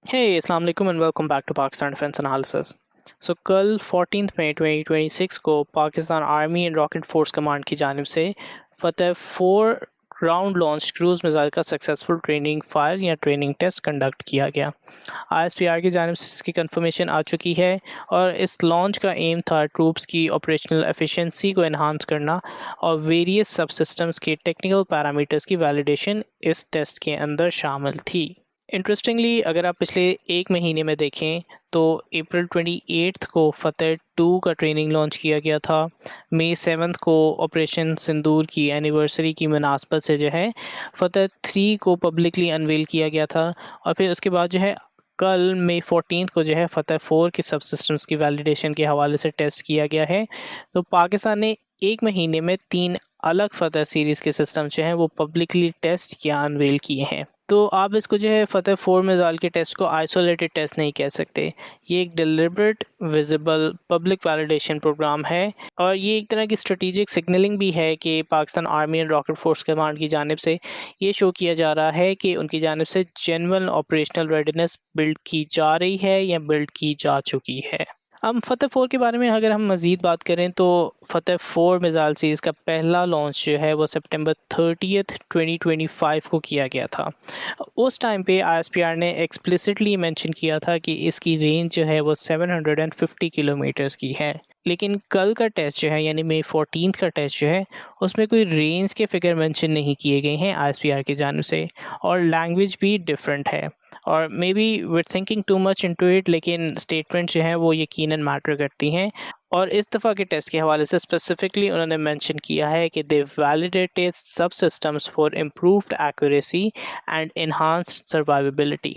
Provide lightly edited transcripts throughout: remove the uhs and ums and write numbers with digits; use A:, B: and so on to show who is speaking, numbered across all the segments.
A: Hey, Assalamu alaikum and welcome back to Pakistan Defense Analysis. कल 14 मई 2026 को Pakistan army and rocket force command की जानिब से फतेह 4 ग्राउंड लॉन्च क्रूज मिसाइल का successful training fire या training test conduct किया गया। ISPR की जानिब से इसकी कंफर्मेशन आ चुकी है और इस लॉन्च का एम था ट्रूप्स की ऑपरेशनल एफिशिएंसी को एनहांस करना और वेरियस सब सिस्टम्स के टेक्निकल पैरामीटर्स की वैलिडेशन इस टेस्ट के अंदर शामिल थी। इंटरेस्टिंगली अगर आप पिछले एक महीने में देखें तो अप्रैल 28 को फतेह 2 का ट्रेनिंग लॉन्च किया गया था। मई 7 को ऑपरेशन सिंदूर की एनिवर्सरी की मुनासबत से जो है फतेह 3 को पब्लिकली अनवील किया गया था और फिर उसके बाद जो है कल मई 14 को जो है फतेह 4 के सब सिस्टम्स की वैलिडेशन के हवाले से टेस्ट किया गया है। तो पाकिस्तान ने एक महीने में 3 अलग फतेह सीरीज़ के सिस्टम जो हैं वो पब्लिकली टेस्ट या अनवील किए हैं। तो आप इसको जो है फतेह 4 मिसाइल के टेस्ट को आइसोलेटेड टेस्ट नहीं कह सकते। ये एक deliberate visible public validation programme है और ये एक तरह की स्ट्रेटेजिक सिग्नलिंग भी है कि Pakistan army and rocket force command की जानिब से ये शो किया जा रहा है कि उनकी जानिब से जेन्युइन ऑपरेशनल रेडीनेस बिल्ड की जा रही है या बिल्ड की जा चुकी है। अब फतेह 4 के बारे में अगर हम मज़ीद बात करें तो फतेह 4 मिसाइल सीरीज़ का पहला लॉन्च जो है वो सितंबर 30 2025 को किया गया था। उस टाइम पे ISPR ने एक्सप्लिसिटली मेंशन किया था कि इसकी रेंज जो है वो 750 किलोमीटर्स की है। लेकिन कल का टेस्ट जो है यानी मई 14 का टेस्ट जो है उसमें कोई रेंज के फिगर मेंशन नहीं किए गए हैं ISPR की जानिब से और लैंग्वेज भी डिफरेंट है और maybe we thinking too much into it, लेकिन स्टेटमेंट जो है वो यकीनन मैटर करती हैं। और इस दफ़ा के टेस्ट के हवाले से स्पेसिफिकली उन्होंने मेंशन किया है कि दे वैलिडेटेड सब systems for improved accuracy and enhanced survivability.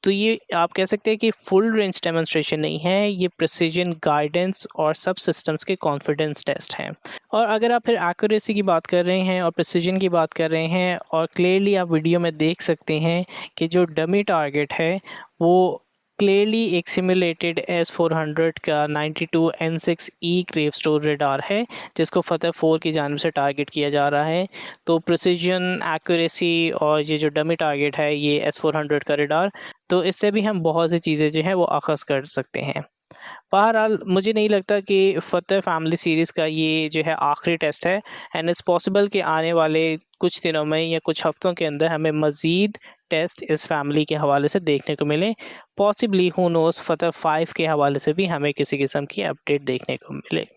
A: तो ये आप कह सकते हैं कि फुल रेंज डेमोन्स्ट्रेशन नहीं है, ये प्रिसीजन गाइडेंस और सब सिस्टम्स के कॉन्फिडेंस टेस्ट हैं। और अगर आप फिर एक्यूरेसी की बात कर रहे हैं और प्रिसीजन की बात कर रहे हैं और क्लियरली आप वीडियो में देख सकते हैं कि जो डमी टारगेट है वो क्लियरली एक सिमुलेटेड S400 का 92N6E क्रेव स्टोर रेडार है जिसको फतेह 4 की जानिब से टारगेट किया जा रहा है। तो प्रिसीजन, एक्यूरेसी और ये जो डमी टारगेट है ये S400 का रेडार, तो इससे भी हम बहुत सी चीज़ें जो है वो अखज़ कर सकते हैं। बहरहाल मुझे नहीं लगता कि फतेह फैमिली सीरीज़ का ये जो है आखिरी टेस्ट है एंड इट्स पॉसिबल कि आने वाले कुछ दिनों में या कुछ हफ्तों के अंदर हमें मज़ीद टेस्ट इस फैमिली के हवाले से देखने को मिले। पॉसिबली हु नोस फतेह 5 के हवाले से भी हमें किसी किस्म की अपडेट देखने को मिले।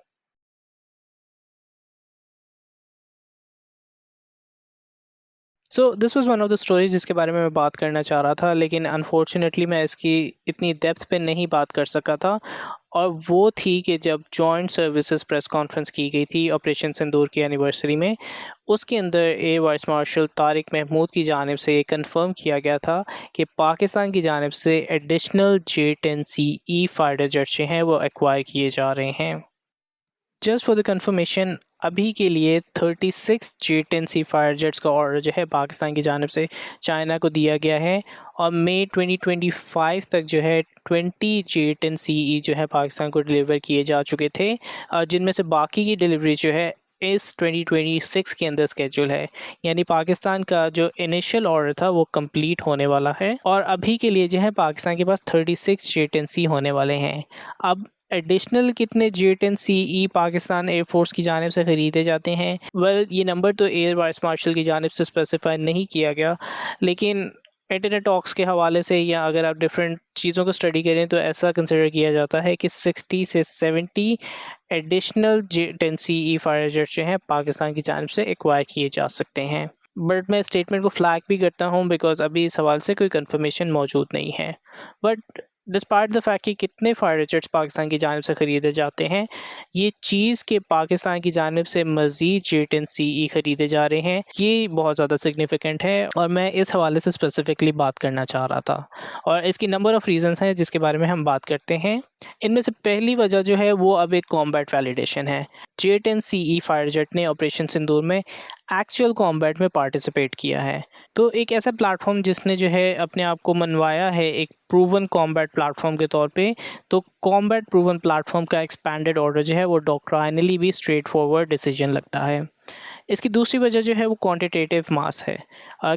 A: So this was one of the stories जिसके बारे में मैं बात करना चाह रहा था, लेकिन अनफॉर्चुनेटली मैं इसकी इतनी डेप्थ पे नहीं बात कर सका था। और वो थी कि जब जॉइंट सर्विसेज प्रेस कॉन्फ्रेंस की गई थी ऑपरेशन सिंदूर की एनिवर्सरी में, उसके अंदर air vice marshal Tariq Mahmood की जानिब से ये कंफर्म किया गया था कि पाकिस्तान की जानिब से एडिशनल J-10C फाइटर जेट जो हैं वो एक्वायर किए जा रहे हैं। जस्ट फॉर द कंफर्मेशन, अभी के लिए 36 J-10C फायर जेट्स का ऑर्डर जो है पाकिस्तान की जानिब से चाइना को दिया गया है और मई 2025 तक जो है 20 J-10CE जो है पाकिस्तान को डिलीवर किए जा चुके थे, जिनमें से बाकी की डिलीवरी जो है इस 2026 के अंदर स्केड्यूल है। यानी पाकिस्तान का जो इनिशियल ऑर्डर था वो कंप्लीट होने वाला है और अभी के लिए जो है पाकिस्तान के पास 36 J-10C होने वाले हैं। अब एडिशनल कितने J-10CE पाकिस्तान एयरफोर्स की जानिब से ख़रीदे जाते हैं, ये नंबर तो एयर वाइस मार्शल की जानिब से स्पेसिफाई नहीं किया गया, लेकिन इंटरनेट टॉक्स के हवाले से या अगर आप डिफरेंट चीज़ों को स्टडी करें तो ऐसा कंसिडर किया जाता है कि 60 से 70 एडिशनल J-10CE फायर जेट जो हैं पाकिस्तान की जानिब से एक्वायर किए जा सकते हैं। बट मैं स्टेटमेंट को फ्लैग भी करता हूँ बिकॉज अभी इस सवाल से कोई कंफर्मेशन मौजूद नहीं है। बट डिस्पाइट द फैक्ट कि कितने फाइटर जेट्स पाकिस्तान की जानिब से ख़रीदे जाते हैं, ये चीज़ कि पाकिस्तान की जानिब से मज़ीद J-10CE ख़रीदे जा रहे हैं, ये बहुत ज़्यादा सिग्निफिकेंट है और मैं इस हवाले से स्पेसिफिकली बात करना चाह रहा था। और इसकी नंबर ऑफ़ रीज़न्स हैं जिसके बारे में हम बात करते हैं। इनमें से पहली वजह जो है वो अब एक कॉम्बैट वैलिडेशन है। J-10CE फाइटर जेट ने ऑपरेशन सिंदूर में एक्चुअल कॉम्बैट में पार्टिसिपेट किया है। तो एक ऐसा प्लेटफॉर्म जिसने जो है अपने आप को मनवाया है एक प्रूवन कॉम्बैट प्लेटफॉर्म के तौर पे, तो कॉम्बैट प्रूवन प्लेटफॉर्म का एक्सपैंडेड ऑर्डर जो है वो डॉक्ट्राइनली भी स्ट्रेट फॉरवर्ड डिसीजन लगता है। इसकी दूसरी वजह जो है वो क्वांटिटेटिव मास है।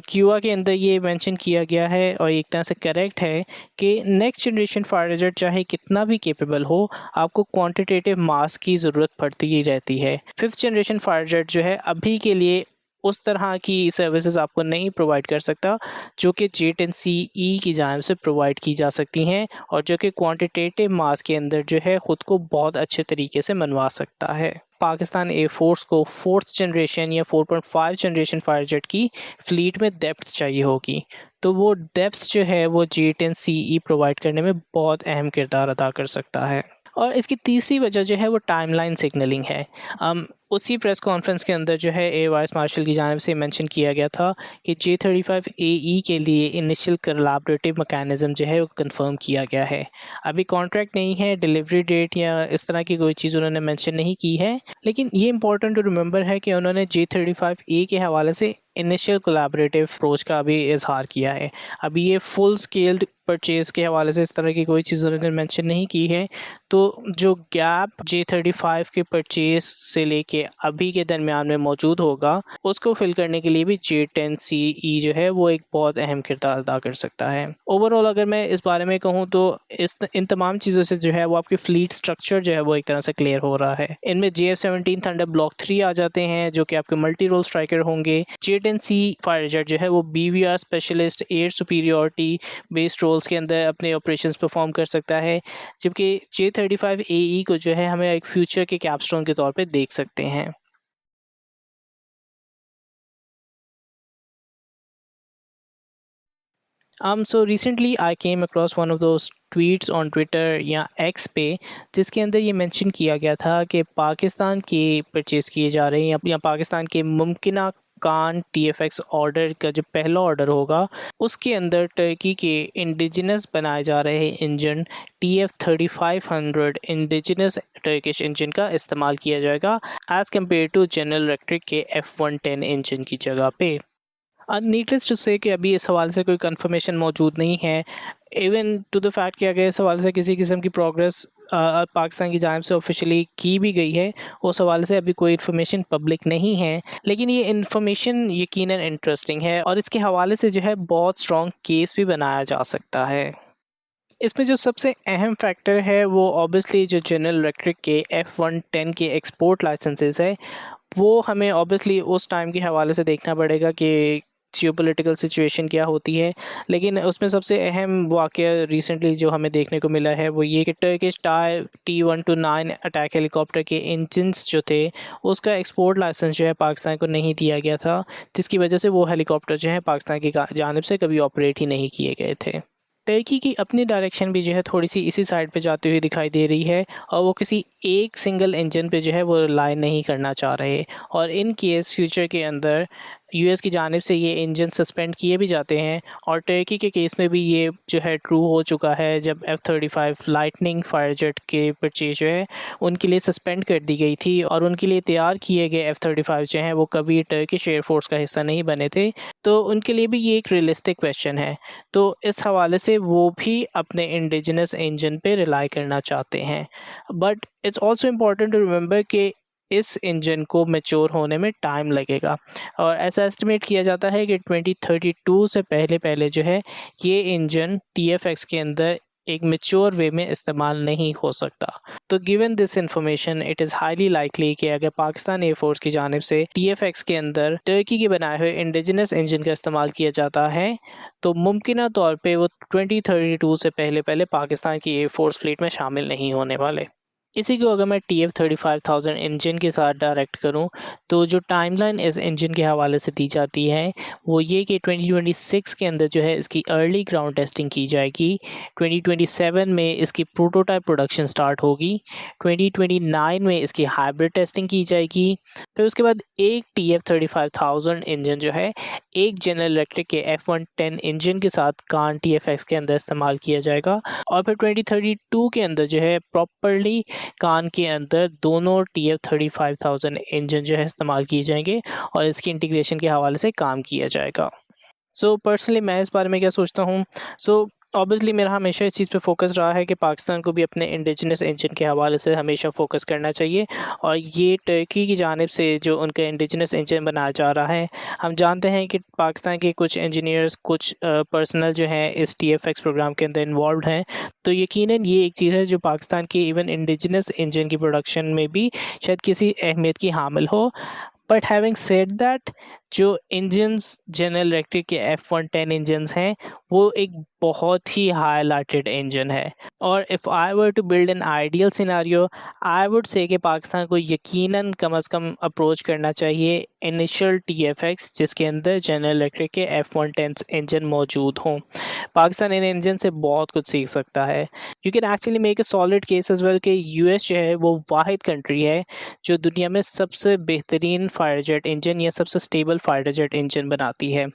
A: क्यूआ के अंदर ये मेंशन किया गया है और एक तरह से करेक्ट है कि नेक्स्ट जनरेशन फायर जेट चाहे कितना भी कैपेबल हो, आपको क्वांटिटेटिव मास की ज़रूरत पड़ती ही रहती है। फिफ्थ जनरेशन फायर जेट जो है अभी के लिए उस तरह की सर्विसेज आपको नहीं प्रोवाइड कर सकता जो कि J10CE की जानिब से प्रोवाइड की जा सकती हैं और जो कि क्वांटिटेटिव मास के अंदर जो है ख़ुद को बहुत अच्छे तरीके से मनवा सकता है। पाकिस्तान एयरफोर्स को फोर्थ जनरेशन या 4.5 जनरेशन फायर जेट की फ्लीट में डेप्थ चाहिए होगी, तो वो डेप्थ जो है वो J10CE प्रोवाइड करने में बहुत अहम किरदार अदा कर सकता है। और इसकी तीसरी वजह जो है वो टाइमलाइन सिग्नलिंग है। उसी प्रेस कॉन्फ्रेंस के अंदर जो है एयर वाइस मार्शल की जानिब से मेंशन किया गया था कि J35AE के लिए इनिशियल कोलैबोरेटिव मैकेनिज़्म जो है वो कंफर्म किया गया है। अभी कॉन्ट्रैक्ट नहीं है, डिलीवरी डेट या इस तरह की कोई चीज़ उन्होंने मेंशन नहीं की है, लेकिन ये इंपॉर्टेंट टू रिमेंबर है कि उन्होंने J35A के हवाले से इनिशियल कोलैबोरेटिव अप्रोच का भी इजहार किया है। अभी ये फुल स्केल्ड परचेज़ के हवाले से इस तरह की कोई चीज़ उन्होंने मेंशन नहीं की है। तो जो गैप J35 के परचेज़ से लेके अभी के दरमियान में मौजूद होगा, उसको फिल करने के लिए भी J10CE जो है वो एक बहुत अहम किरदार अदा कर सकता है। ओवरऑल अगर मैं इस बारे में कहूँ तो इन तमाम चीज़ों से जो है वो आपकी फ्लीट स्ट्रक्चर जो है वो एक तरह से क्लियर हो रहा है। इनमें JF-17 थंडर ब्लॉक 3 आ जाते हैं जो कि आपके मल्टी रोल स्ट्राइकर होंगे। J10C फायर जेट जो है वो BVR specialist air superiority based roles के अंदर अपने ऑपरेशंस परफॉर्म कर सकता है, जबकि J35AE को जो है हमें एक फ्यूचर के कैपस्टोन के तौर पे देख सकते हैं। So recently I came across one of those tweets on Twitter या X पे, जिसके अंदर ये मेंशन किया गया था कि पाकिस्तान के परचेज़ किए जा रहे हैं या पाकिस्तान के मुमकिना कान TFX ऑर्डर का जो पहला ऑर्डर होगा उसके अंदर टर्की के इंडिजिनस बनाए जा रहे engine TF3500 indigenous Turkish engine का इस्तेमाल किया जाएगा as compare to general electric के F110 इंजन की जगह पे। नीडलेस टू से कि अभी इस हवाले से कोई कंफर्मेशन मौजूद नहीं है, इवन टू द फैक्ट कि अगर इस हवाले से किसी किस्म की प्रोग्रेस पाकिस्तान की जानिब से ऑफिशियली की भी गई है, उस हवाले से अभी कोई इन्फॉर्मेशन पब्लिक नहीं है, लेकिन ये इन्फॉर्मेशन यकीनन इंटरेस्टिंग है और इसके हवाले से जो है बहुत स्ट्रॉन्ग केस भी बनाया जा सकता है। इसमें जो सबसे अहम फैक्टर है वो ऑब्वियसली जो जनरल इलेक्ट्रिक के F110 के एक्सपोर्ट लाइसेंसेस है, वो हमें ऑब्वियसली उस टाइम के हवाले से देखना पड़ेगा कि जियोपॉलिटिकल सिचुएशन क्या होती है, लेकिन उसमें सबसे अहम वाक़या रिसेंटली जो हमें देखने को मिला है वो ये कि टर्किश T-129 अटैक हेलीकॉप्टर के इंजन्स जो थे उसका एक्सपोर्ट लाइसेंस जो है पाकिस्तान को नहीं दिया गया था, जिसकी वजह से वो हेलीकॉप्टर जो है पाकिस्तान की जानिब से कभी ऑपरेट ही नहीं किए गए थे। टर्की की अपनी डायरेक्शन भी जो है थोड़ी सी इसी साइड पे जाती हुई दिखाई दे रही है और वो किसी एक सिंगल इंजन पे जो है वो रिलाई नहीं करना चाह रहे और इन केस फ्यूचर के अंदर यूएस की जानिब से ये इंजन सस्पेंड किए भी जाते हैं और टर्की के केस में भी ये जो है ट्रू हो चुका है जब F-35 लाइटनिंग फायर जेट के परचेज जो है उनके लिए सस्पेंड कर दी गई थी और उनके लिए तैयार किए गए F-35 जो हैं वो कभी टर्किश एयरफोर्स का हिस्सा नहीं बने थे, तो उनके लिए भी ये एक रियलिस्टिक क्वेश्चन है। तो इस हवाले से वो भी अपने इंडिजिनस इंजन पे रिलाई करना चाहते हैं, but it's also important to remember कि इस इंजन को मैच्योर होने में टाइम लगेगा और ऐसा एस्टिमेट किया जाता है कि 2032 से पहले पहले जो है ये इंजन TFX के अंदर एक मैच्योर वे में इस्तेमाल नहीं हो सकता। तो given this information it is highly likely कि अगर पाकिस्तान एयरफोर्स की जानिब से TFX के अंदर टर्की के बनाए हुए इंडिजिनस इंजन का इस्तेमाल किया जाता है तो मुमकिन तौर पे वो 2032 से पहले पहले पाकिस्तान की एयरफोर्स फ्लीट में शामिल नहीं होने वाले। इसी को अगर मैं TF35,000 इंजन के साथ डायरेक्ट करूं तो जो टाइमलाइन इस इंजन के हवाले से दी जाती है वो ये कि 2026 के अंदर जो है इसकी अर्ली ग्राउंड टेस्टिंग की जाएगी, 2027 में इसकी प्रोटोटाइप प्रोडक्शन स्टार्ट होगी, 2029 में इसकी हाइब्रिड टेस्टिंग की जाएगी, फिर उसके बाद एक TF35,000 इंजन जो है एक जनरल इलेक्ट्रिक के F110 इंजन के साथ कान TFX के अंदर इस्तेमाल किया जाएगा और फिर 2032 के अंदर जो है प्रॉपरली कान के अंदर दोनों TF35,000 इंजन जो है इस्तेमाल किए जाएंगे और इसकी इंटीग्रेशन के हवाले से काम किया जाएगा। पर्सनली मैं इस बारे में क्या सोचता हूँ, ऑब्वियसली मेरा हमेशा इस चीज़ पे फोकस रहा है कि पाकिस्तान को भी अपने इंडिजिनस इंजन के हवाले से हमेशा फोकस करना चाहिए, और ये टर्की की जानिब से जो उनका इंडिजिनस इंजन बनाया जा रहा है, हम जानते हैं कि पाकिस्तान के कुछ इंजीनियर्स, कुछ पर्सनल जो हैं इस TFX प्रोग्राम के अंदर इन्वॉल्व हैं। तो यकीनन ये एक चीज़ है जो पाकिस्तान की इवन इंडिजिनस इंजन की प्रोडक्शन में भी शायद किसी अहमियत की हामिल हो। बट हैविंग सेड दैट, जो इंजन्स जनरल इलेक्ट्रिक के F110 इंजन्स हैं, वो एक बहुत ही हाईलाइटेड इंजन है। और if I were to build an ideal scenario, I would say कि पाकिस्तान को यकीनन कम से कम अप्रोच करना चाहिए इनिशियल TFX जिसके अंदर जनरल इलेक्ट्रिक के F110 इंजन मौजूद हों। पाकिस्तान इन इंजन से बहुत कुछ सीख सकता है। You can actually make a solid case as well कि US जो है वो वाहिद कंट्री है जो दुनिया में सबसे बेहतरीन फाइटर जेट इंजन या सबसे स्टेबल फाइटर जेट इंजन बनाती है।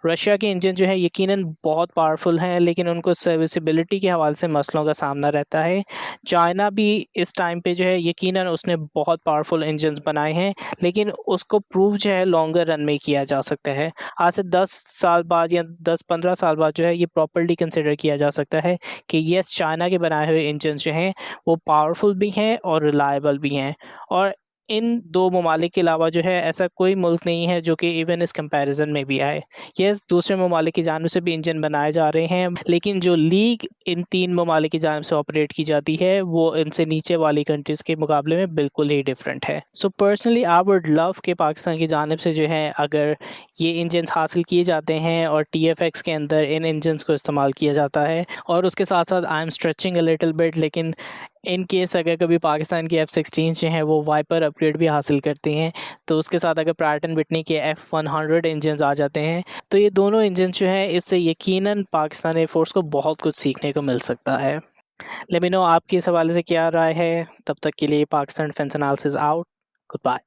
A: रशिया के इंजन जो है यकीनन बहुत पावरफुल हैं, लेकिन उनको सर्विसिबिलिटी के हवाले से मसलों का सामना रहता है। चाइना भी इस टाइम पे जो है यकीनन उसने बहुत पावरफुल इंजन्स बनाए हैं, लेकिन उसको प्रूव जो है लॉन्गर रन में किया जा सकता है। आज से 10 साल बाद या 10-15 साल बाद जो है ये प्रॉपर्ली कंसिडर किया जा सकता है कि येस, चाइना के बनाए हुए इंजन्स जो हैं वो पावरफुल भी हैं और रिलायबल भी हैं। और इन दो ममालिक के अलावा जो है ऐसा कोई मुल्क नहीं है जो कि इवन इस कंपैरिजन में भी आए। यस, दूसरे ममालिक की जानिब से भी इंजन बनाए जा रहे हैं, लेकिन जो लीग इन तीन ममालिक की जानिब से ऑपरेट की जाती है वो इनसे नीचे वाली कंट्रीज़ के मुकाबले में बिल्कुल ही डिफरेंट है। So personally I would love कि पाकिस्तान की जानिब से जो है अगर ये इंजन हासिल किए जाते हैं और TFX के अंदर इन इंजन्स को इस्तेमाल किया जाता है, और उसके साथ साथ I am stretching a little bit, लेकिन इन केस अगर कभी पाकिस्तान की F-16 जो हैं वो वाइपर अपग्रेड भी हासिल करती हैं, तो उसके साथ अगर प्रैट एंड विटनी के F100 इंजन्स आ जाते हैं, तो ये दोनों इंजन जो हैं इससे यकीनन पाकिस्तान एयरफोर्स को बहुत कुछ सीखने को मिल सकता है। लेट मी नो आपकी इस हवाले से क्या राय है। तब तक के लिए Pakistan defence analysis out. Good bye.